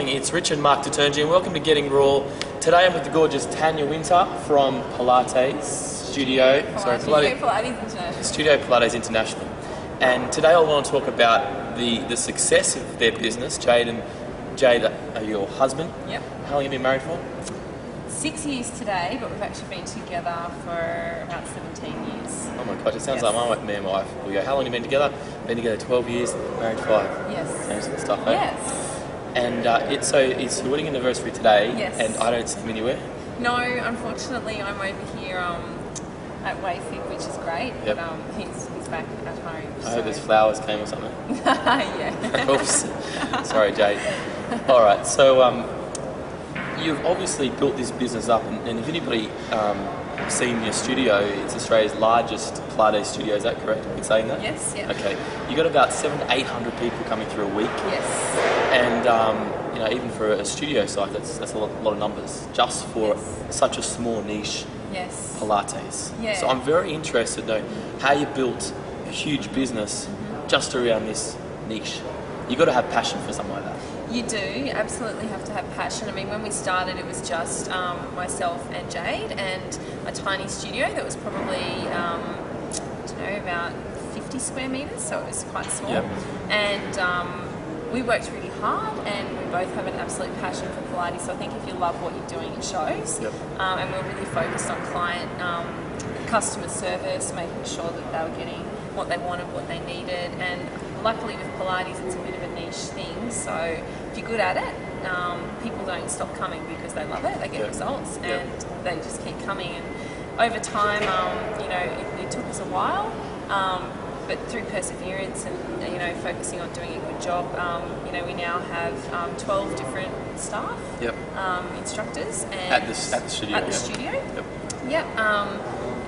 going? It's Richard Mark Detergent. Welcome to Getting Raw. Today I'm with the gorgeous Tanya Winter from Pilates Studio. Studio Pilates International. And today I want to talk about the success of their business. Jade are your husband. Yep. How long have you been married for? 6 years today, but we've actually been together for about 17 years. Oh my gosh, it sounds like me and my wife. We go, how long have you been together? Been together 12 years, married 5. Yes. Same sort of stuff, eh? Yes. And it's your wedding anniversary today, Yes. and I don't see him anywhere. No, unfortunately, I'm over here at Wayfig, which is great, Yep. but he's back at home. I hope there's flowers came or something. Yeah. Oops. Sorry, Jade. All right, so you've obviously built this business up, and if anybody seen your studio, it's Australia's largest Pilates studio. Is that correct? Are you saying that? Yes, yeah. Okay. You got about 700 to 800 people coming through a week. Yes. And even for a studio site, that's a lot of numbers just for such a small niche. Yes. Pilates. Yeah. So I'm very interested to know how you built a huge business just around this niche. You got to have passion for something like that. You do. You absolutely have to have passion. I mean, when we started, it was just myself and Jade and a tiny studio that was probably, about 50 square metres, so it was quite small. Yep. And we worked really hard, and we both have an absolute passion for Pilates. So I think if you love what you're doing, it shows. Yep. And we're really focused on client customer service, making sure that they were getting what they wanted, what they needed. And luckily with Pilates, it's a bit of a niche thing. So if you're good at it, people don't stop coming because they love it. They get results, and they just keep coming. And over time, it took us a while. But through perseverance and focusing on doing a good job, we now have 12 different staff, instructors, and at the studio. At the studio. Yep. Yep.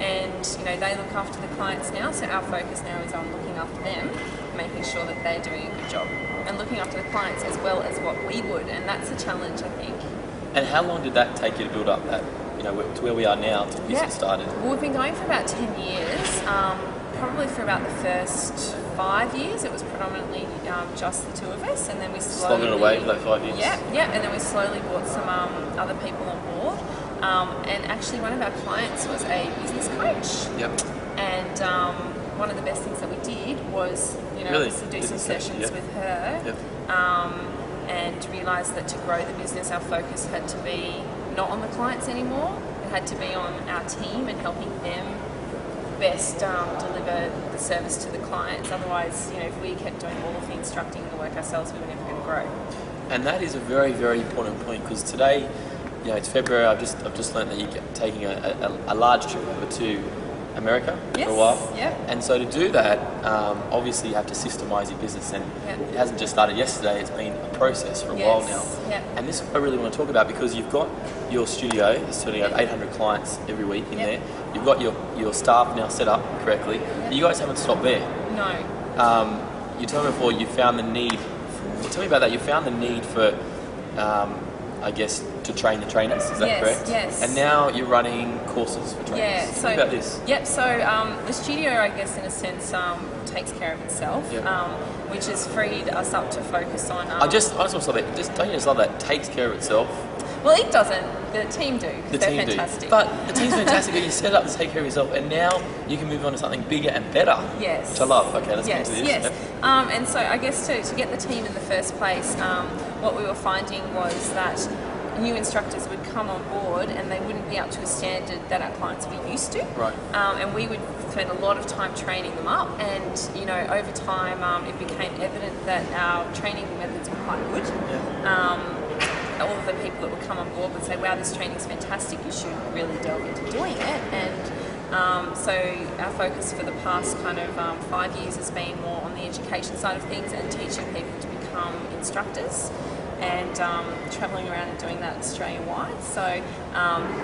And they look after the clients now. So our focus now is on looking after them, making sure that they're doing a good job, and looking after the clients as well as what we would. And that's a challenge, I think. And how long did that take you to build up that, to where we are now, to be started? Well, we've been going for about 10 years. Probably for about the first 5 years, it was predominantly just the two of us, and then we slowly... Slogging it away for those 5 years? Yeah, and then we slowly brought some other people on board. And actually one of our clients was a business coach. Yep. And one of the best things that we did was, do some sessions with her. Yep. And realised that to grow the business, our focus had to be not on the clients anymore. It had to be on our team and helping them best deliver the service to the clients. Otherwise, if we kept doing all of the instructing and the work ourselves, we were never going to grow. And that is a very, very important point, because today, it's February. I've just learned that you're taking a large trip over to America for a while. Yep. And so to do that, obviously you have to systemize your business, and it hasn't just started yesterday. It's been a process for a while now. Yep. And this I really want to talk about, because you've got your studio, you have 800 clients every week in there. You've got your staff now set up correctly. But you guys haven't stopped there. No. You told me before you found the need. Tell me about that. You found the need for, to train the trainers. Is that correct? Yes. And now you're running courses for trainers. Yeah. Tell me about this. Yep. So the studio, I guess, in a sense, takes care of itself, which has freed us up to focus on. I just want to stop it. Don't you just love that? Takes care of itself. Well, it doesn't. The team do. The they're team fantastic. do. But the team's fantastic. But you set up to take care of yourself, and now you can move on to something bigger and better. Yes. Which I love. Okay, let's get into this. Yes. Yep. And so I guess to get the team in the first place, what we were finding was that new instructors would come on board and they wouldn't be up to a standard that our clients were used to. Right. And we would spend a lot of time training them up, and over time it became evident that our training methods were quite good. Yeah. All of the people that would come on board would say, wow, this training's fantastic, you should really delve into doing it. And so our focus for the past 5 years has been more on the education side of things and teaching people to become instructors, and travelling around and doing that Australia-wide. So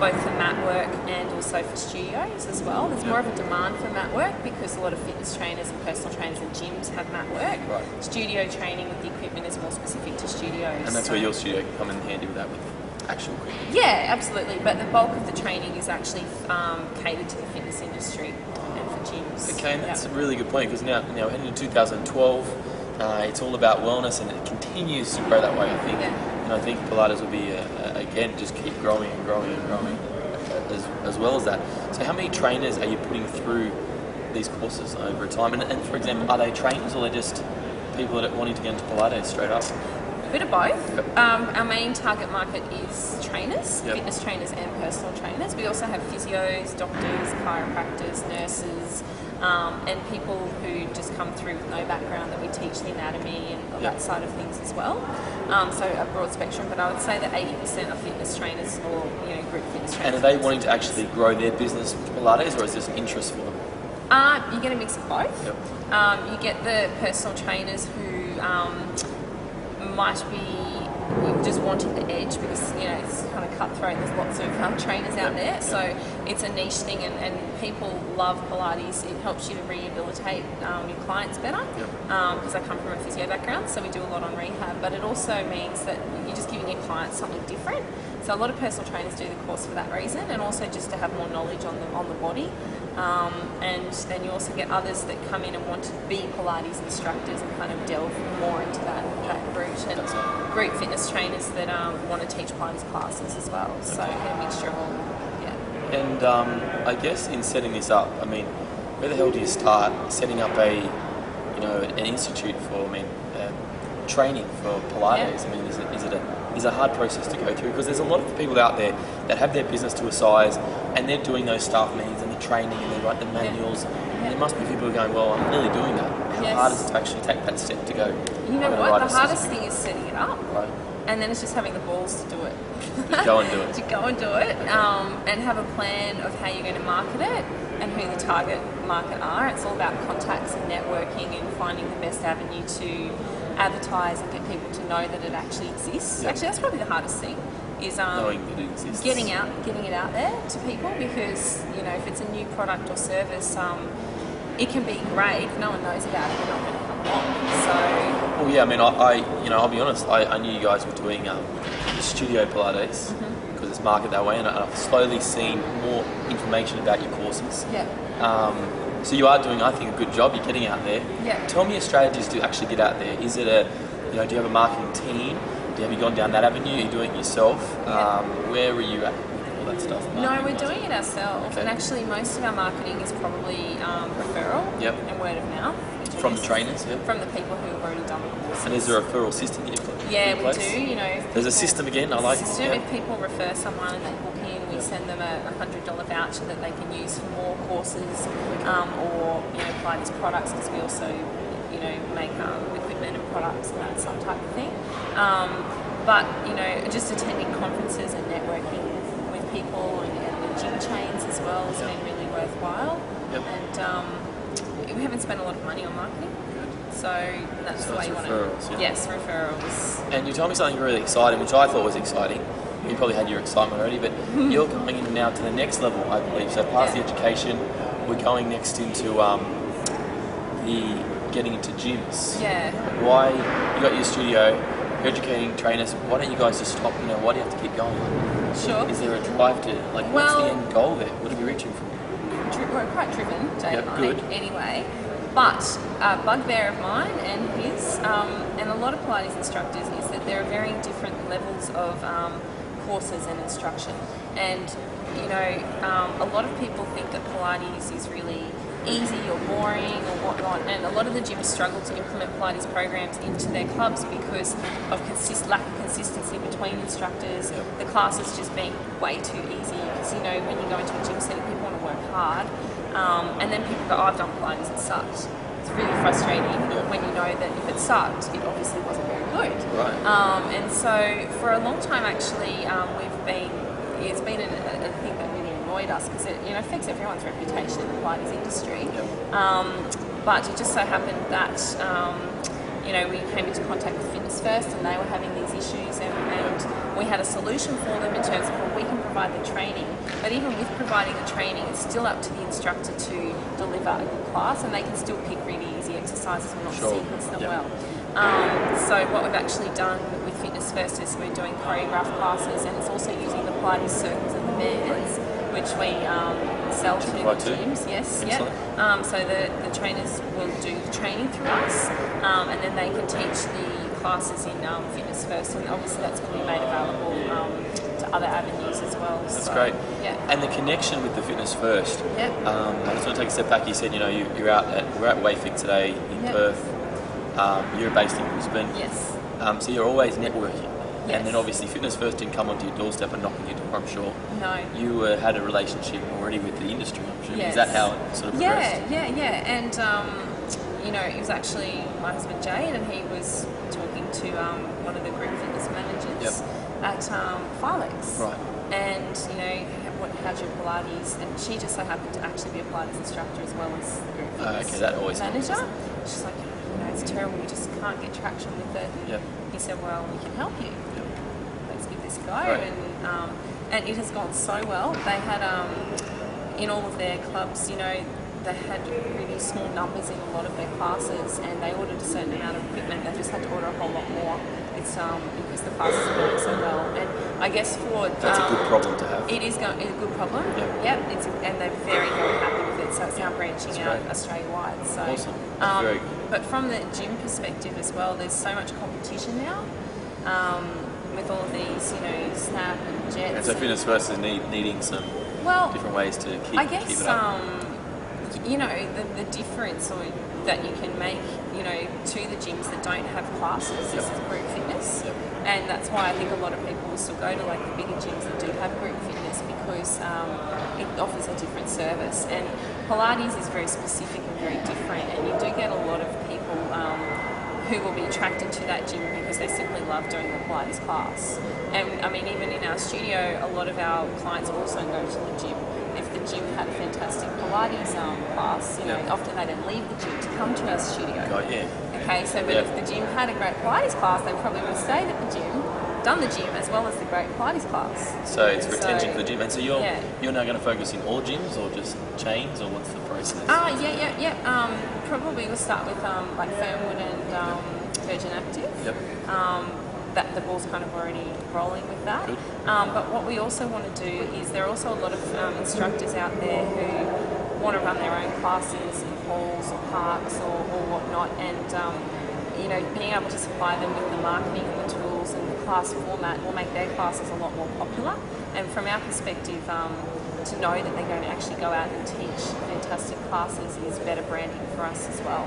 both for mat work and also for studios as well. There's more of a demand for mat work because a lot of fitness trainers and personal trainers and gyms have mat work. Right. Studio training with the equipment is more specific to studios. And that's where your studio can come in handy with that, with actual equipment. Yeah, absolutely. But the bulk of the training is actually catered to the fitness industry and for gyms. Okay, and that's a really good point, because now heading into 2012, it's all about wellness, and it continues to grow that way, I think. Yeah. And I think Pilates will be, again, just keep growing and growing and growing as well as that. So how many trainers are you putting through these courses over time? And for example, are they trainers or are they just people that are wanting to get into Pilates straight up? A bit of both. Yep. Our main target market is trainers, Yep. fitness trainers and personal trainers. We also have physios, doctors, chiropractors, nurses, and people who just come through with no background that we teach the anatomy and Yep. that side of things as well. So a broad spectrum, but I would say that 80% are fitness trainers or group fitness trainers. And are they wanting to actually grow their business with Pilates, or is this interest for them? You get a mix of both. Yep. You get the personal trainers who might be just wanting the edge because it's kind of cutthroat. There's lots of trainers out there, so it's a niche thing, and people love Pilates. It helps you to rehabilitate your clients better because I come from a physio background, so we do a lot on rehab. But it also means that you're just giving your clients something different. So a lot of personal trainers do the course for that reason, and also just to have more knowledge on the body. And then you also get others that come in and want to be Pilates instructors and kind of delve more into that route, and group fitness trainers that want to teach Pilates classes as well. So a mixture of all. Yeah. And I guess in setting this up, I mean, where the hell do you start setting up an institute for training for Pilates? Yeah. I mean, is it a hard process to go through? Because there's a lot of people out there that have their business to a size and they're doing those staff meetings and the training and they write the manuals. And there must be people who are going, well, I'm nearly doing that. How hard is it to actually take that step to go? You know what? The hardest thing is setting it up. Right. And then it's just having the balls to do it. Just go and do it. To go and do it, and have a plan of how you're going to market it and who the target market are. It's all about contacts and networking and finding the best avenue to advertise and get people to know that it actually exists. Yep. Actually, that's probably the hardest thing, is knowing that it exists. getting it out there to people, because if it's a new product or service, it can be great. If no one knows about it, they're not going to come along. So. Well, yeah, I mean, I'll be honest. I knew you guys were doing the studio Pilates because it's marketed that way, and I've slowly seen more information about your courses. Yeah. So you are doing, I think, a good job. You're getting out there. Yeah. Tell me your strategies to actually get out there. Is it do you have a marketing team? Have you gone down that avenue? Are you doing it yourself? Yeah. Where were you at with all that stuff? No, we're doing it ourselves. Okay. And actually, most of our marketing is probably referral and word of mouth. From the trainers, yeah. From the people who have already done the course. And is there a referral system that you've got? Yeah, we place? do. There's a system again. I like it. System. Yeah. If people refer someone and they book in, we send them a $100 voucher that they can use for more courses or Pilates products, because we also make equipment and products and that some type of thing. But just attending conferences and networking with people and the gym chains as well has been really worthwhile. Yep. And we haven't spent a lot of money on marketing. So that's the way you want referrals, to. yeah. Yes, referrals. And you told me something really exciting, which I thought was exciting. You probably had your excitement already, but you're coming in now to the next level, I believe. So past the education, we're going next into the getting into gyms. Yeah. Why you got your studio, you're educating trainers? Why don't you guys just stop? Why do you have to keep going? Sure. Is there a drive to what's the end goal there? What are we reaching for? We're quite driven, Jay and I, good. anyway. But a bugbear of mine and his, and a lot of Pilates instructors, is that there are very different levels of courses and instruction. And, a lot of people think that Pilates is really easy or boring or whatnot, and a lot of the gyms struggle to implement Pilates programs into their clubs because of lack of consistency between instructors, the classes just being way too easy, because when you go into a gym setting, people want to work hard, and then people go, I've done Pilates, it sucked. It's really frustrating when you know that if it sucked, it obviously wasn't very good. Right. And so for a long time, actually, it's been a thing that really annoyed us, because it affects everyone's reputation in the Pilates industry. But it just so happened that we came into contact with Fitness First, and they were having these issues, and we had a solution for them in terms of, well, we can provide the training, but even with providing the training, it's still up to the instructor to deliver a good class, and they can still pick really easy exercises and not sequence them well. So what we've actually done with Fitness First is we're doing choreographed classes, and it's also using the Pilates circles and the bands, which we sell to the gyms. Yes, so the trainers will do the training through us, and then they can teach the classes in Fitness First, and obviously that's going to be made available to other avenues as well. That's great. Yeah. And the connection with the Fitness First. Yeah. I just want to take a step back. You said, we're at Wayfig today in Perth. You're based in Brisbane. Yes. So you're always networking. Yes. And then obviously Fitness First didn't come onto your doorstep and knock on your door, I'm sure. No. You had a relationship already with the industry, I'm sure. Yes. Is that how it sort of progressed? Yeah. And, it was actually my husband Jade, and he was talking to one of the group fitness managers at Pilates. Right. And, how's your Pilates? And she just so happened to actually be a Pilates instructor as well as the group fitness that always manager. happens. She's like, it's terrible, we just can't get traction with it. And he said, well, we can help you. Let's give this a go. Right. And it has gone so well. They had, in all of their clubs, they had really small numbers in a lot of their classes, and they ordered a certain amount of equipment. They just had to order a whole lot more. It's because the classes are going so well. And I guess that's a good problem to have. It is a good problem. And they're very, very happy with it. So it's now branching out Australia-wide. So, awesome. But from the gym perspective as well, there's so much competition now. With all of these, Snap and Jets. And so Fitness First is needing some different ways to keep it up. The difference that you can make, to the gyms that don't have classes is group fitness. And that's why I think a lot of people will still go to like the bigger gyms that do have group fitness, because it offers a different service. And Pilates is very specific and very different, and you do get a lot of people who will be attracted to that gym because they simply love doing the Pilates class. And I mean, even in our studio, a lot of our clients also go to the gym. If the gym had a fantastic Pilates class, often they don't leave the gym to come to our studio. Okay, so but if the gym had a great Pilates class, they probably would have stayed at the gym, done the gym as well as the great Pilates class. So it's retention for the gym. And so you're now going to focus in all gyms or just chains, or what's the process? Probably we'll start with like Fernwood and Virgin Active. That the ball's kind of already rolling with that. But what we also want to do is there are also a lot of instructors out there who want to run their own classes in halls or parks or whatnot, and being able to supply them with the marketing and the tools and the class format will make their classes a lot more popular. And from our perspective, to know that they're going to actually go out and teach fantastic classes is better branding for us as well.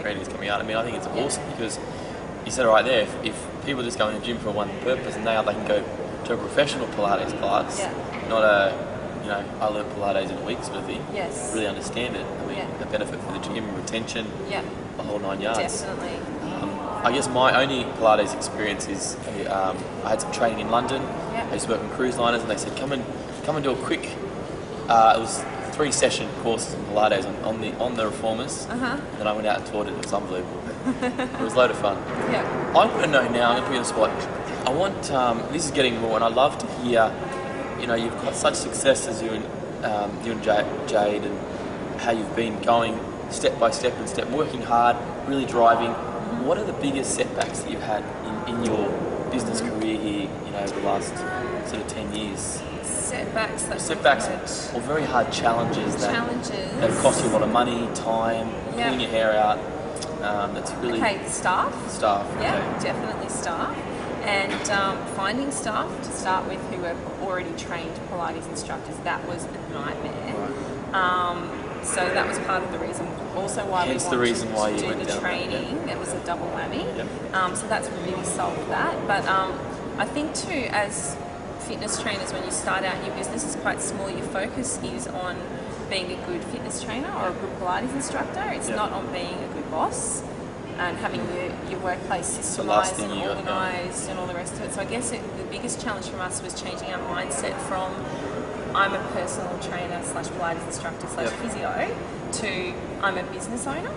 Branding's coming out. I think it's awesome because you said it right there, if people just go in the gym for one purpose, and now they can go to a professional Pilates class, not I learned Pilates in a week sort of thing. Really understand it. The benefit for the gym, retention, the whole 9 yards. Definitely. I guess my only Pilates experience is I had some training in London. I used to work on cruise liners, and they said, come and do a quick, it was 3-session courses in Pilates on the reformers. And then I went out and taught it. It was unbelievable. It was a load of fun. I want to know now, I'm going to put you on the spot, I want, this is getting raw, and I love to hear, you've got such success as you and Jade, and how you've been going step by step and step, working hard, really driving. What are the biggest setbacks that you've had in your business career here, over the last sort of 10 years? Setbacks or very hard challenges that cost you a lot of money, time, pulling your hair out. That's really staff. Definitely staff, and finding staff to start with who are already trained Pilates instructors. That was a nightmare. So that was part of the reason. Also, why we wanted to do the training. It was a double whammy. So that's really solved that. But I think too, as fitness trainers, when you start out in your business, is quite small. Your focus is on being a good fitness trainer or a good Pilates instructor. It's not on being a good boss and having your workplace systemised and organised and all the rest of it. So I guess the biggest challenge from us was changing our mindset from I'm a personal trainer / Pilates instructor / physio to I'm a business owner.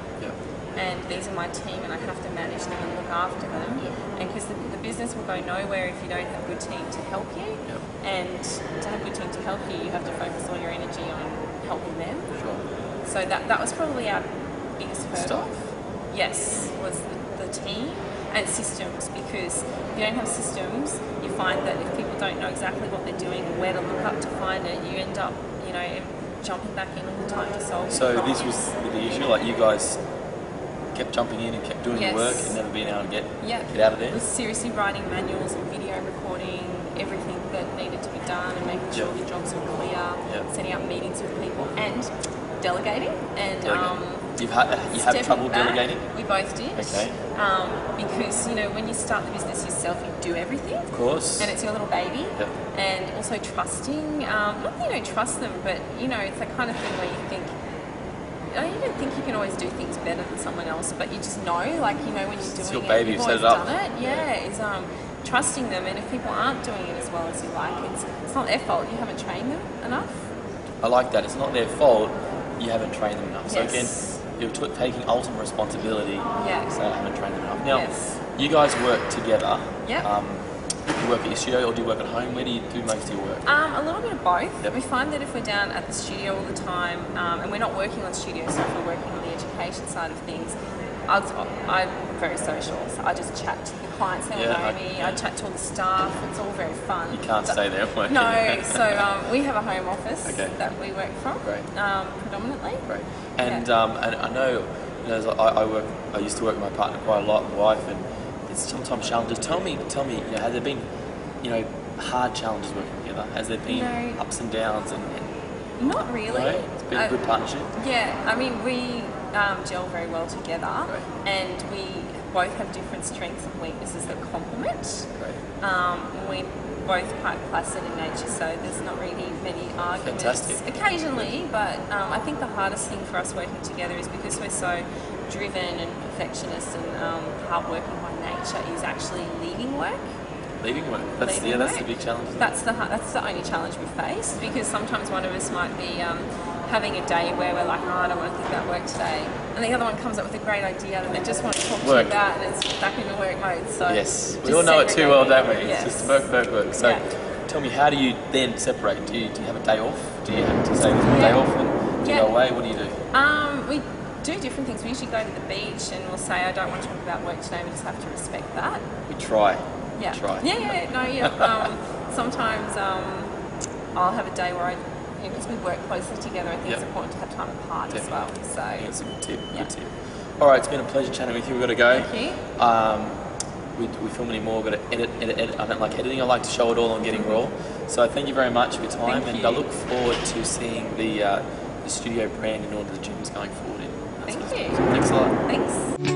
And these are my team, and I have to manage them and look after them. And because the business will go nowhere if you don't have a good team to help you. And to have a good team to help you, you have to focus all your energy on helping them. So that was probably our biggest hurdle. Yes, was the team and systems, because if you don't have systems, you find that if people don't know exactly what they're doing or where to look up to find it, you end up, jumping back in all the time to solve it. So this was the issue, like you guys kept jumping in and kept doing the work and never being able to get out of there? Was seriously writing manuals and video recording everything that needed to be done and making sure the jobs were clear, setting up meetings with people and delegating. And you have trouble delegating? We both did. Okay. Because, you know, when you start the business yourself, you do everything. Of course. And it's your little baby. Yep. And also trusting. Not that you don't trust them, but, you know, it's that kind of thing where you think, you don't think you can always do things better than someone else, but you just know, like, you know, when you're doing your baby, you've set always it up. done it. Is trusting them, and if people aren't doing it as well as you like, it's not their fault. You haven't trained them enough. I like that. It's not their fault. You haven't trained them enough. So Yes. again, you're taking ultimate responsibility. Yeah. So I haven't trained them enough. Now, you guys work together. Yeah. You work at your studio or do you work at home? Where do you do most of your work? A little bit of both. Yep. We find that if we're down at the studio all the time, and we're not working on studio stuff, we're working on the education side of things, I'm very social, so I just chat to the clients, they all know me, I chat to all the staff, it's all very fun. You can't stay there working. No, so we have a home office that we work from, predominantly. Great. And I know, you know, I used to work with my partner quite a lot, my wife, and it's sometimes challenges. Tell me, you know, have there been, you know, hard challenges working together? Has there been ups and downs? And not really. No? It's been a good partnership? Yeah, I mean, we gel very well together, and we both have different strengths and weaknesses that complement. We both quite placid in nature, so there's not really many arguments. Fantastic. Occasionally, but I think the hardest thing for us working together is because we're so driven and perfectionist and hardworking by nature is actually leading work. Leading work. That's the big challenge. That's the only challenge we face, because sometimes one of us might be having a day where we're like, oh, I don't want to think about work today, and the other one comes up with a great idea that they just want to talk to you about, and it's back into work mode. So yes, we all know it too well, don't we? Yes. It's just work. So tell me, how do you then separate? Do you have a day off? Do you have to say there's a day off and do you go away? What do you do? We do different things. We usually go to the beach and we'll say, I don't want to talk about work today, we just have to respect that. We try. Sometimes I'll have a day where because we work closely together, I think it's important to have time apart as well. So that's a good tip. Good tip. All right, it's been a pleasure chatting with you. We've got to go. Thank you. We film anymore. We've got to edit. I don't like editing. I like to show it all on Getting Raw. So thank you very much for your time, and I look forward to seeing the studio brand in all the gyms going forward. Thank you. Thanks a lot. Thanks.